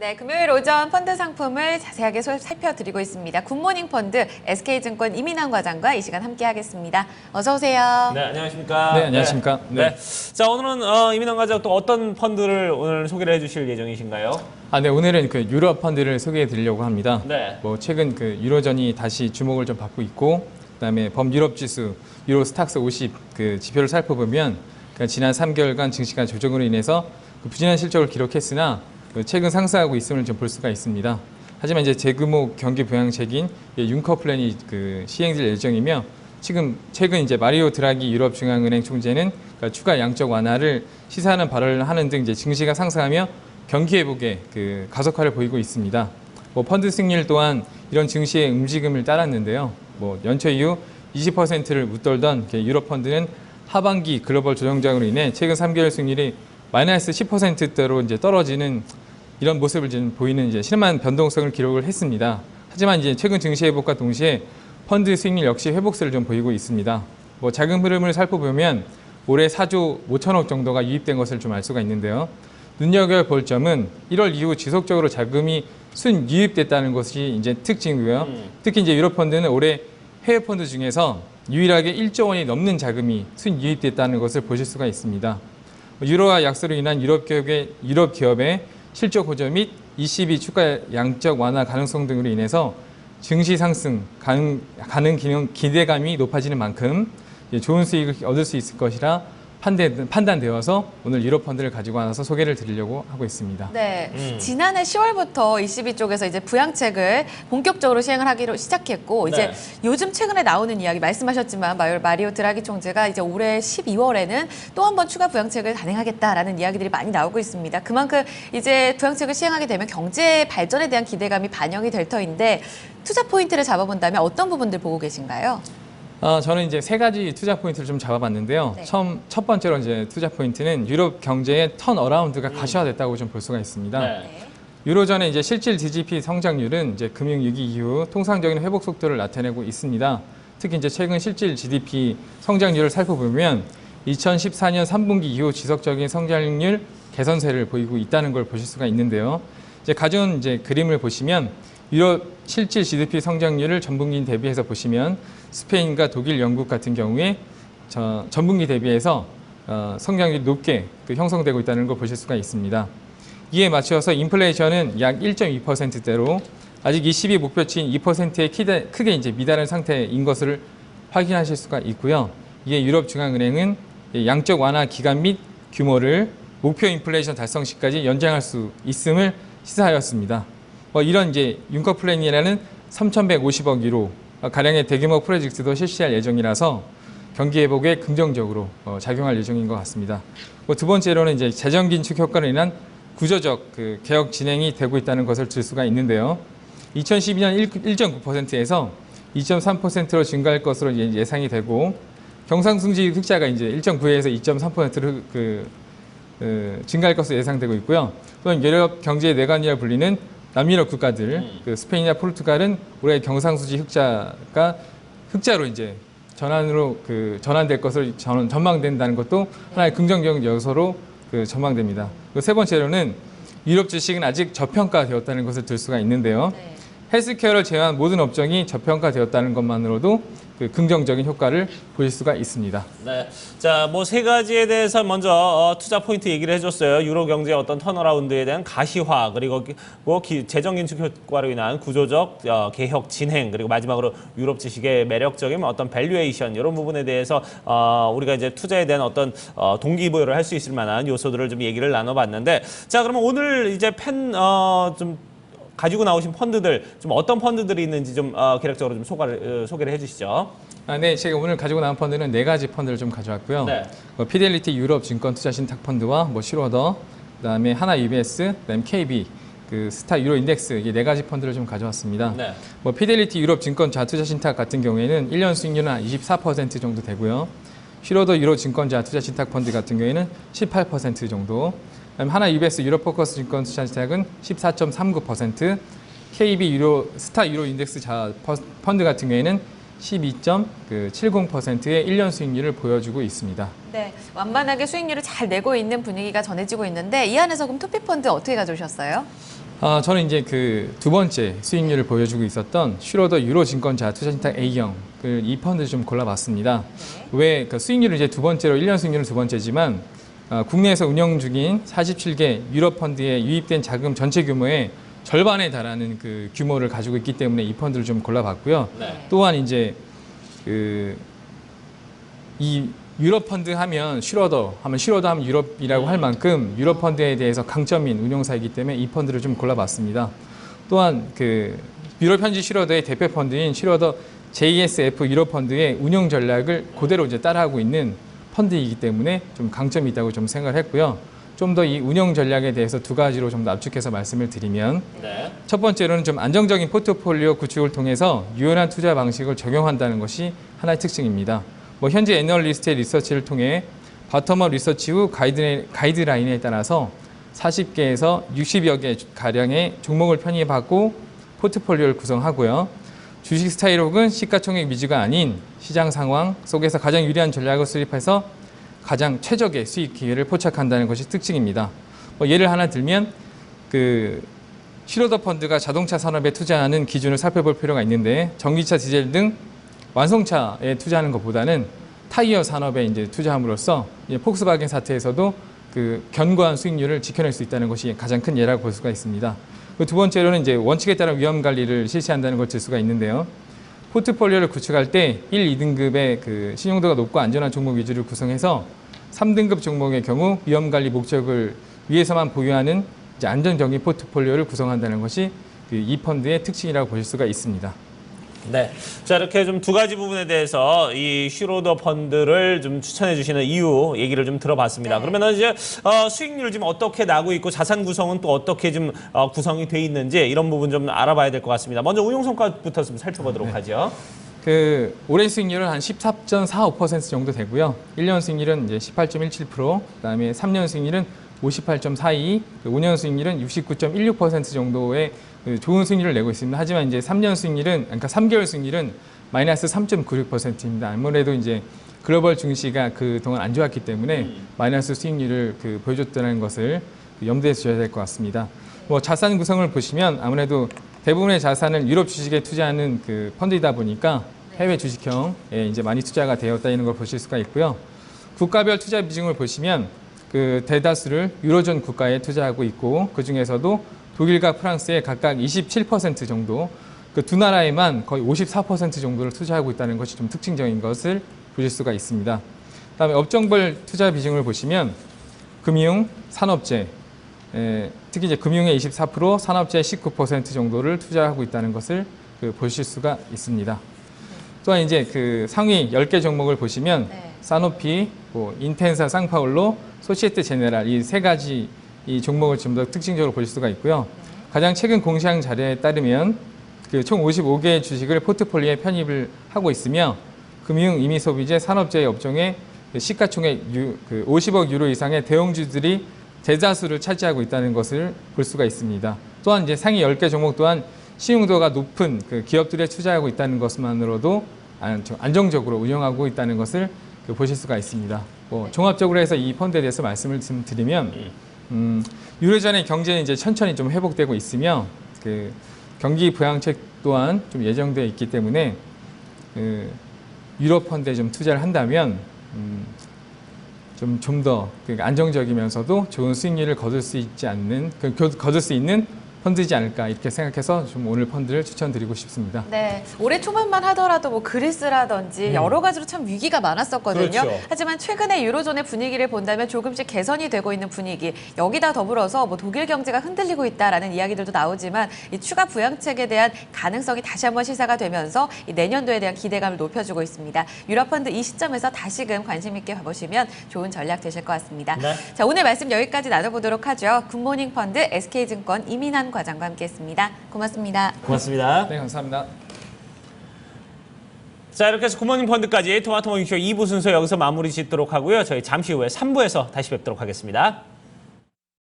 네, 금요일 오전 펀드 상품을 자세하게 살펴드리고 있습니다. 굿모닝 펀드 SK증권 이민환 과장과 이 시간 함께하겠습니다. 어서 오세요. 네, 안녕하십니까. 네, 안녕하십니까. 네. 자, 오늘은 이민환 과장 또 어떤 펀드를 오늘 소개를 해주실 예정이신가요? 네, 오늘은 그 유럽 펀드를 소개해 드리려고 합니다. 네. 최근 그 유로전이 다시 주목을 좀 받고 있고, 그다음에 범유럽 지수 유로 스탁스 50 그 지표를 살펴보면 지난 3개월간 증시가 조정으로 인해서 부진한 실적을 기록했으나 최근 상승하고 있음을 좀 볼 수가 있습니다. 하지만 이제 제규모 경기 부양책인 융커 플랜이 시행될 예정이며 최근 이제 마리오 드라기 유럽 중앙은행 총재는 추가 양적 완화를 시사하는 발언을 하는 등 이제 증시가 상승하며 경기 회복에 가속화를 보이고 있습니다. 펀드 승률 또한 이런 증시의 움직임을 따랐는데요. 연초 이후 20%를 웃돌던 유럽 펀드는 하반기 글로벌 조정장으로 인해 최근 3개월 승률이 마이너스 10%대로 이제 떨어지는 이런 모습을 지금 보이는 이제 심한 변동성을 기록을 했습니다. 하지만 이제 최근 증시 회복과 동시에 펀드 수익률 역시 회복세를 좀 보이고 있습니다. 자금 흐름을 살펴보면 올해 4조 5천억 정도가 유입된 것을 좀 알 수가 있는데요. 눈여겨볼 점은 1월 이후 지속적으로 자금이 순유입됐다는 것이 이제 특징이고요. 특히 이제 유럽 펀드는 올해 해외 펀드 중에서 유일하게 1조 원이 넘는 자금이 순유입됐다는 것을 보실 수가 있습니다. 유로화 약세로 인한 유럽 기업의 실적 호조 및 ECB 추가 양적 완화 가능성 등으로 인해서 증시 상승 가능 기대감이 높아지는 만큼 좋은 수익을 얻을 수 있을 것이라 판단되어서 오늘 유럽 펀드를 가지고 와서 소개를 드리려고 하고 있습니다. 네, 지난해 10월부터 ECB 쪽에서 이제 부양책을 본격적으로 시행을 하기로 시작했고 이제 요즘 최근에 나오는 이야기 말씀하셨지만 마리오 드라기 총재가 이제 올해 12월에는 또 한 번 추가 부양책을 단행하겠다라는 이야기들이 많이 나오고 있습니다. 그만큼 이제 부양책을 시행하게 되면 경제 발전에 대한 기대감이 반영이 될 터인데 투자 포인트를 잡아본다면 어떤 부분들 보고 계신가요? 저는 이제 세 가지 투자 포인트를 좀 잡아봤는데요. 네. 첫 번째로 이제 투자 포인트는 유럽 경제의 턴 어라운드가 가시화됐다고 좀 볼 수가 있습니다. 네. 유로전의 이제 실질 GDP 성장률은 이제 금융위기 이후 통상적인 회복 속도를 나타내고 있습니다. 특히 이제 최근 실질 GDP 성장률을 살펴보면 2014년 3분기 이후 지속적인 성장률 개선세를 보이고 있다는 걸 보실 수가 있는데요. 이제 가져온 그림을 보시면 유럽 실질 GDP 성장률을 전분기 대비해서 보시면 스페인과 독일, 영국 같은 경우에 전분기 대비해서 성장률이 높게 형성되고 있다는 걸 보실 수가 있습니다. 이에 맞춰서 인플레이션은 약 1.2%대로 아직 ECB 목표치인 2%에 크게 이제 미달한 상태인 것을 확인하실 수가 있고요. 이에 유럽 중앙은행은 양적 완화 기간 및 규모를 목표 인플레이션 달성 시까지 연장할 수 있음을 시사하였습니다. 이런 이제 융커 플랜이라는 3,150억 유로 가량의 대규모 프로젝트도 실시할 예정이라서 경기 회복에 긍정적으로 작용할 예정인 것 같습니다. 두 번째로는 이제 재정 긴축 효과로 인한 구조적 개혁 진행이 되고 있다는 것을 들 수가 있는데요. 2012년 1.9%에서 2.3%로 증가할 것으로 예상이 되고 경상승지 흑자가 이제 1.9에서 2.3%로 증가할 것으로 예상되고 있고요. 또한 유럽 경제의 뇌관이라 불리는 남유럽 국가들, 스페인이나 포르투갈은 올해 경상수지 흑자가 흑자로 이제 전환될 것을 전망된다는 것도 하나의 긍정적 요소로 전망됩니다. 세 번째로는 유럽 주식은 아직 저평가되었다는 것을 들 수가 있는데요. 헬스케어를 제외한 모든 업종이 저평가되었다는 것만으로도 긍정적인 효과를 보실 수가 있습니다. 네. 자, 세 가지에 대해서 먼저 투자 포인트 얘기를 해줬어요. 유로 경제의 어떤 턴어라운드에 대한 가시화, 그리고 재정 긴축 효과로 인한 구조적 개혁 진행, 그리고 마지막으로 유럽 주식의 매력적인 어떤 밸류에이션, 이런 부분에 대해서 우리가 이제 투자에 대한 어떤 동기부여를 할 수 있을 만한 요소들을 좀 얘기를 나눠봤는데, 자, 그러면 오늘 이제 가지고 나오신 펀드들, 좀 어떤 펀드들이 있는지 좀 개략적으로 좀 소개를 해주시죠. 네, 제가 오늘 가지고 나온 펀드는 네 가지 펀드를 좀 가져왔고요. 네. 피델리티 유럽 증권 투자 신탁 펀드와 슈로더, 그다음에 하나 UBS, 그다음에 KB, 스타 유로 인덱스, 이 네 가지 펀드를 좀 가져왔습니다. 네. 피델리티 유럽 증권 자투자 신탁 같은 경우에는 1년 수익률은 한 24% 정도 되고요. 슈로더 유로 증권 자투자 신탁 펀드 같은 경우에는 18% 정도. 하나 UBS 유로 포커스 증권 투자 신탁은 14.39%, KB 스타 유로 인덱스 자 펀드 같은 경우에는 12.70%의 1년 수익률을 보여주고 있습니다. 네, 완만하게 수익률을 잘 내고 있는 분위기가 전해지고 있는데 이 안에서 그럼 토픽 펀드 어떻게 가져오셨어요? 저는 이제 그 두 번째 수익률을 보여주고 있었던 슈로더 유로증권자 투자신탁 A형 이 펀드 좀 골라봤습니다. 왜 그 수익률은 이제 두 번째로 1년 수익률은 두 번째지만 국내에서 운영 중인 47개 유럽 펀드에 유입된 자금 전체 규모의 절반에 달하는 그 규모를 가지고 있기 때문에 이 펀드를 좀 골라봤고요. 네. 또한 이제 이 유럽 펀드 하면 슈로더 하면 유럽이라고 할 만큼 유럽 펀드에 대해서 강점인 운용사이기 때문에 이 펀드를 좀 골라봤습니다. 또한 그 유럽 현지 슈로더의 대표 펀드인 슈로더 JSF 유럽 펀드의 운용 전략을 그대로 이제 따라하고 있는 펀드이기 때문에 좀 강점이 있다고 좀 생각을 했고요. 좀 더 이 운영 전략에 대해서 두 가지로 좀 더 압축해서 말씀을 드리면 네. 첫 번째로는 좀 안정적인 포트폴리오 구축을 통해서 유연한 투자 방식을 적용한다는 것이 하나의 특징입니다. 현재 애널리스트의 리서치를 통해 바텀업 리서치 후 가이드라인에 따라서 40개에서 60여 개 가량의 종목을 편입하고 포트폴리오를 구성하고요. 주식 스타일 혹은 시가총액 위주가 아닌 시장 상황 속에서 가장 유리한 전략을 수립해서 가장 최적의 수익 기회를 포착한다는 것이 특징입니다. 예를 하나 들면 슈로더 펀드가 자동차 산업에 투자하는 기준을 살펴볼 필요가 있는데 전기차, 디젤 등 완성차에 투자하는 것보다는 타이어 산업에 이제 투자함으로써 폭스바겐 사태에서도 그 견고한 수익률을 지켜낼 수 있다는 것이 가장 큰 예라고 볼 수가 있습니다. 두 번째로는 이제 원칙에 따른 위험 관리를 실시한다는 걸 들 수가 있는데요. 포트폴리오를 구축할 때 1, 2등급의 그 신용도가 높고 안전한 종목 위주를 구성해서 3등급 종목의 경우 위험 관리 목적을 위해서만 보유하는 이제 안정적인 포트폴리오를 구성한다는 것이 이 펀드의 특징이라고 보실 수가 있습니다. 네. 자, 이렇게 좀 두 가지 부분에 대해서 이 슈로더 펀드를 좀 추천해 주시는 이유 얘기를 좀 들어봤습니다. 네. 그러면은 이제 수익률 지금 어떻게 나고 있고 자산 구성은 또 어떻게 좀 구성이 돼 있는지 이런 부분 좀 알아봐야 될 것 같습니다. 먼저 운용 성과부터 좀 살펴보도록 하죠. 올해 수익률은 한 14.45% 정도 되고요. 1년 수익률은 이제 18.17%, 그다음에 3년 수익률은 58.42%, 5년 수익률은 69.16% 정도의 좋은 수익률을 내고 있습니다. 하지만 이제 3년 수익률은, 그러니까 3개월 수익률은 마이너스 3.96%입니다. 아무래도 이제 글로벌 증시가 그동안 안 좋았기 때문에 마이너스 수익률을 보여줬다는 것을 염두에 두셔야 될 것 같습니다. 자산 구성을 보시면 아무래도 대부분의 자산을 유럽 주식에 투자하는 펀드이다 보니까 해외 주식형에 이제 많이 투자가 되었다는 걸 보실 수가 있고요. 국가별 투자 비중을 보시면 대다수를 유로존 국가에 투자하고 있고 그 중에서도 독일과 프랑스에 각각 27% 정도, 두 나라에만 거의 54% 정도를 투자하고 있다는 것이 좀 특징적인 것을 보실 수가 있습니다. 그다음에 업종별 투자 비중을 보시면 금융, 산업재, 특히 이제 금융의 24%, 산업재 19% 정도를 투자하고 있다는 것을 보실 수가 있습니다. 또한 이제 상위 10개 종목을 보시면 사노피, 인텐사, 상파울로, 소시에테 제네랄 이 세 가지 이 종목을 좀 더 특징적으로 보실 수가 있고요. 가장 최근 공시한 자료에 따르면 총 55개의 주식을 포트폴리오에 편입을 하고 있으며 금융, 임의소비재, 산업재해 업종에 시가총액 50억 유로 이상의 대형주들이 대다수를 차지하고 있다는 것을 볼 수가 있습니다. 또한 이제 상위 10개 종목 또한 신용도가 높은 기업들에 투자하고 있다는 것만으로도 안정적으로 운영하고 있다는 것을 보실 수가 있습니다. 종합적으로 해서 이 펀드에 대해서 말씀을 드리면 유로존의 경제는 이제 천천히 좀 회복되고 있으며 경기 부양책 또한 좀 예정되어 있기 때문에 유럽 펀드에 좀 투자를 한다면 좀 더 안정적이면서도 좋은 수익률을 거둘 수 있는 펀드이지 않을까 이렇게 생각해서 좀 오늘 펀드를 추천드리고 싶습니다. 네, 올해 초반만 하더라도 그리스라든지 여러 가지로 참 위기가 많았었거든요. 그렇죠. 하지만 최근에 유로존의 분위기를 본다면 조금씩 개선이 되고 있는 분위기, 여기다 더불어서 독일 경제가 흔들리고 있다라는 이야기들도 나오지만 이 추가 부양책에 대한 가능성이 다시 한번 시사가 되면서 이 내년도에 대한 기대감을 높여주고 있습니다. 유럽 펀드 이 시점에서 다시금 관심 있게 봐보시면 좋은 전략 되실 것 같습니다. 네. 자, 오늘 말씀 여기까지 나눠보도록 하죠. 굿모닝 펀드 SK증권 이민환 과장과 함께했습니다. 고맙습니다. 고맙습니다. 네, 감사합니다. 자, 이렇게 해서 굿모닝 펀드까지 토마토 모닝쇼 2부 순서 여기서 마무리 짓도록 하고요. 저희 잠시 후에 3부에서 다시 뵙도록 하겠습니다.